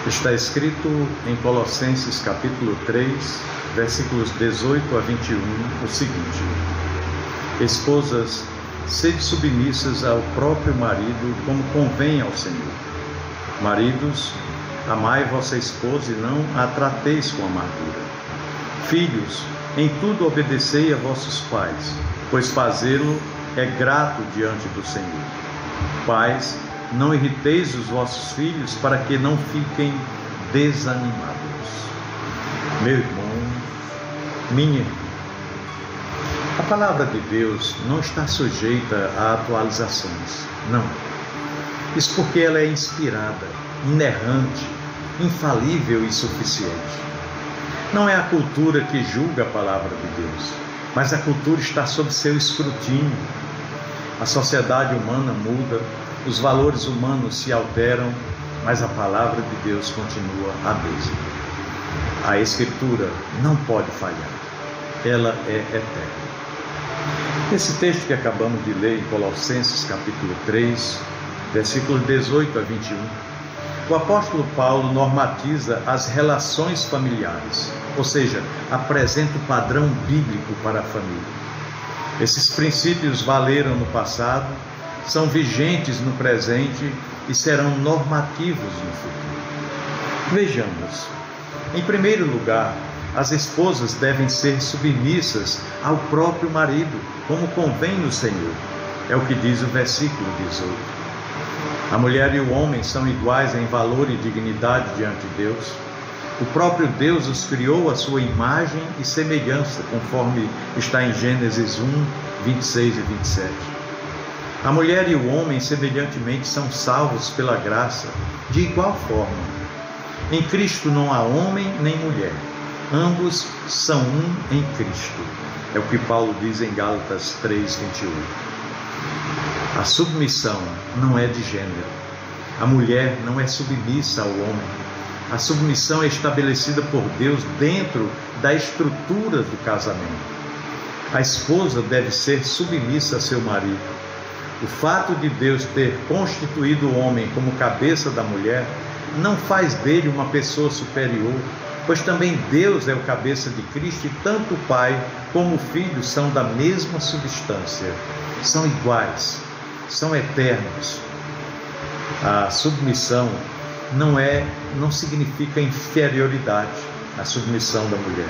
Está escrito em Colossenses capítulo 3, versículos 18 a 21, o seguinte: Esposas, sede submissas ao próprio marido, como convém ao Senhor. Maridos, amai vossa esposa e não a trateis com amargura. Filhos, em tudo obedecei a vossos pais, pois fazê-lo é grato diante do Senhor. Pais, não irriteis os vossos filhos, para que não fiquem desanimados. Meu irmão, minha irmã, a palavra de Deus não está sujeita a atualizações, não. Isso porque ela é inspirada, inerrante, infalível e suficiente. Não é a cultura que julga a palavra de Deus, mas a cultura está sob seu escrutínio. A sociedade humana muda, os valores humanos se alteram, mas a palavra de Deus continua a mesma. A Escritura não pode falhar, ela é eterna. Esse texto que acabamos de ler em Colossenses capítulo 3, versículos 18 a 21, o apóstolo Paulo normatiza as relações familiares, ou seja, apresenta o padrão bíblico para a família. Esses princípios valeram no passado, são vigentes no presente e serão normativos no futuro. Vejamos. Em primeiro lugar, as esposas devem ser submissas ao próprio marido, como convém no Senhor. É o que diz o versículo 18. A mulher e o homem são iguais em valor e dignidade diante de Deus. O próprio Deus os criou à sua imagem e semelhança, conforme está em Gênesis 1, 26 e 27. A mulher e o homem, semelhantemente, são salvos pela graça, de igual forma. Em Cristo não há homem nem mulher, ambos são um em Cristo. É o que Paulo diz em Gálatas 3, 21. A submissão não é de gênero. A mulher não é submissa ao homem. A submissão é estabelecida por Deus dentro da estrutura do casamento. A esposa deve ser submissa a seu marido. O fato de Deus ter constituído o homem como cabeça da mulher não faz dele uma pessoa superior, pois também Deus é o cabeça de Cristo e tanto o Pai como o Filho são da mesma substância, são iguais, são eternos. A submissão não significa inferioridade, a submissão da mulher.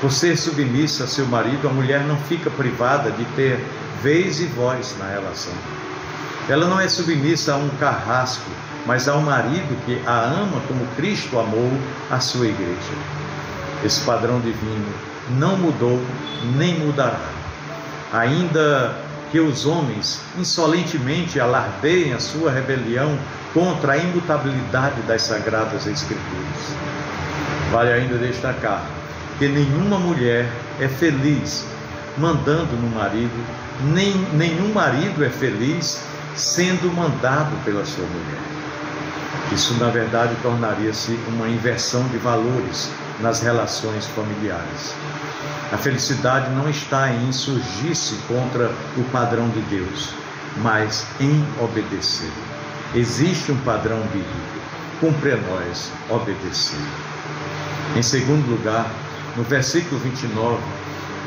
Por ser submissa a seu marido, a mulher não fica privada de ter vez e voz na relação. Ela não é submissa a um carrasco, mas ao marido que a ama como Cristo amou a sua igreja. Esse padrão divino não mudou nem mudará. Ainda que os homens insolentemente alardeiem a sua rebelião contra a imutabilidade das Sagradas Escrituras. Vale ainda destacar que nenhuma mulher é feliz mandando no marido, nenhum marido é feliz sendo mandado pela sua mulher. Isso, na verdade, tornaria-se uma inversão de valores nas relações familiares. A felicidade não está em insurgir-se contra o padrão de Deus, mas em obedecer. Existe um padrão bíblico, cumpre a nós obedecer. Em segundo lugar, no versículo 29,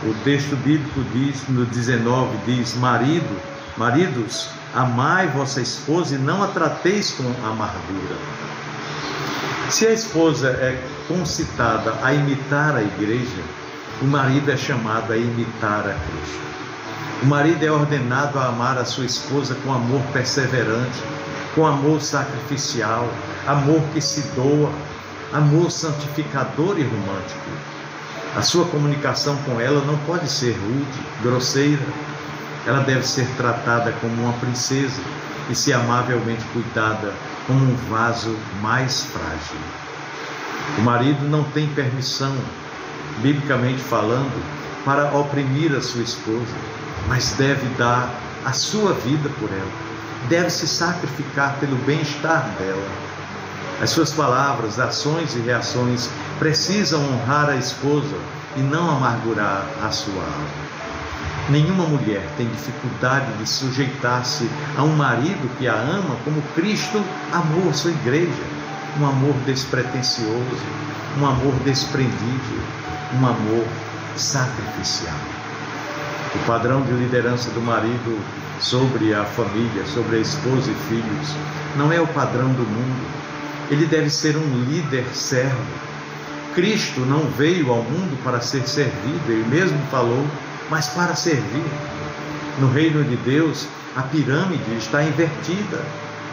o texto bíblico diz, no 19, diz: Maridos, amai vossa esposa e não a trateis com amargura. Se a esposa é concitada a imitar a igreja, o marido é chamado a imitar a Cristo. O marido é ordenado a amar a sua esposa com amor perseverante, com amor sacrificial, amor que se doa, amor santificador e romântico. A sua comunicação com ela não pode ser rude, grosseira. Ela deve ser tratada como uma princesa e ser amavelmente cuidada como um vaso mais frágil. O marido não tem permissão, biblicamente falando, para oprimir a sua esposa, mas deve dar a sua vida por ela, deve se sacrificar pelo bem-estar dela. As suas palavras, ações e reações precisam honrar a esposa e não amargurar a sua alma. Nenhuma mulher tem dificuldade de sujeitar-se a um marido que a ama como Cristo amou a sua igreja. um amor despretensioso, um amor desprendido, um amor sacrificial. O padrão de liderança do marido sobre a família, sobre a esposa e filhos, não é o padrão do mundo. Ele deve ser um líder servo. Cristo não veio ao mundo para ser servido, ele mesmo falou, mas para servir. No reino de Deus, a pirâmide está invertida.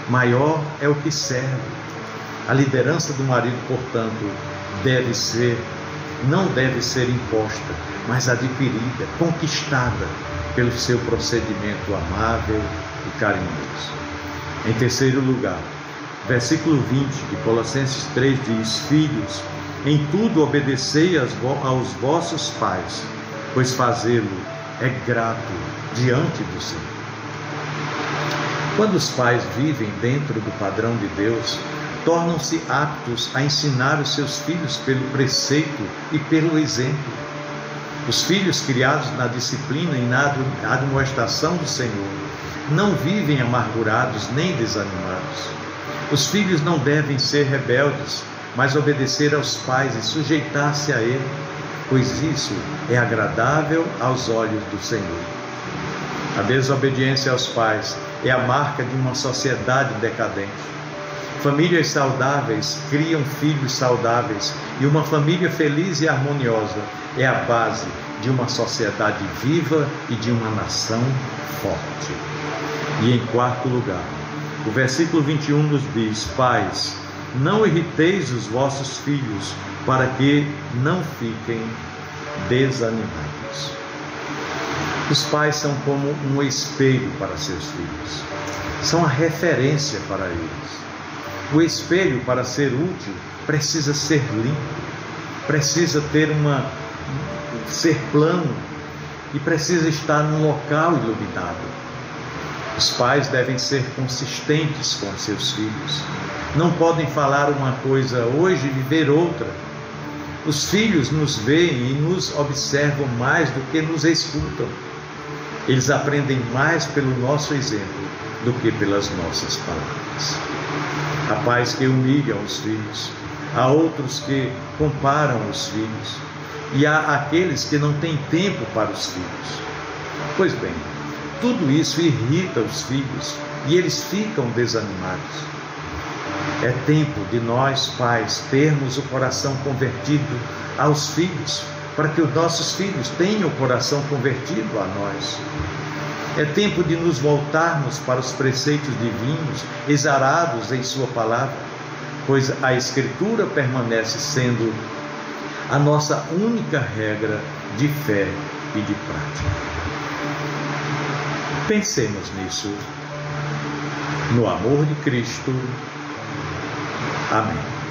Maior é o que serve. A liderança do marido, portanto, não deve ser imposta, mas adquirida, conquistada pelo seu procedimento amável e carinhoso. Em terceiro lugar, versículo 20 de Colossenses 3 diz: Filhos, em tudo obedecei aos vossos pais, pois fazê-lo é grato diante do Senhor. Quando os pais vivem dentro do padrão de Deus, tornam-se aptos a ensinar os seus filhos pelo preceito e pelo exemplo. Os filhos criados na disciplina e na admoestação do Senhor não vivem amargurados nem desanimados. Os filhos não devem ser rebeldes, mas obedecer aos pais e sujeitar-se a ele, pois isso é agradável aos olhos do Senhor. A desobediência aos pais é a marca de uma sociedade decadente. Famílias saudáveis criam filhos saudáveis, e uma família feliz e harmoniosa é a base de uma sociedade viva e de uma nação forte. E em quarto lugar, o versículo 21 nos diz: Pais, não irriteis os vossos filhos, para que não fiquem desanimados. Os pais são como um espelho para seus filhos, são a referência para eles. O espelho, para ser útil, precisa ser limpo, precisa ser plano e precisa estar num local iluminado. Os pais devem ser consistentes com seus filhos. Não podem falar uma coisa hoje e viver outra. Os filhos nos veem e nos observam mais do que nos escutam. Eles aprendem mais pelo nosso exemplo do que pelas nossas palavras. Há pais que humilham os filhos, há outros que comparam os filhos, e há aqueles que não têm tempo para os filhos. Pois bem, tudo isso irrita os filhos e eles ficam desanimados. É tempo de nós, pais, termos o coração convertido aos filhos, para que os nossos filhos tenham o coração convertido a nós. É tempo de nos voltarmos para os preceitos divinos, exarados em sua palavra, pois a Escritura permanece sendo a nossa única regra de fé e de prática. Pensemos nisso, no amor de Cristo. Amém.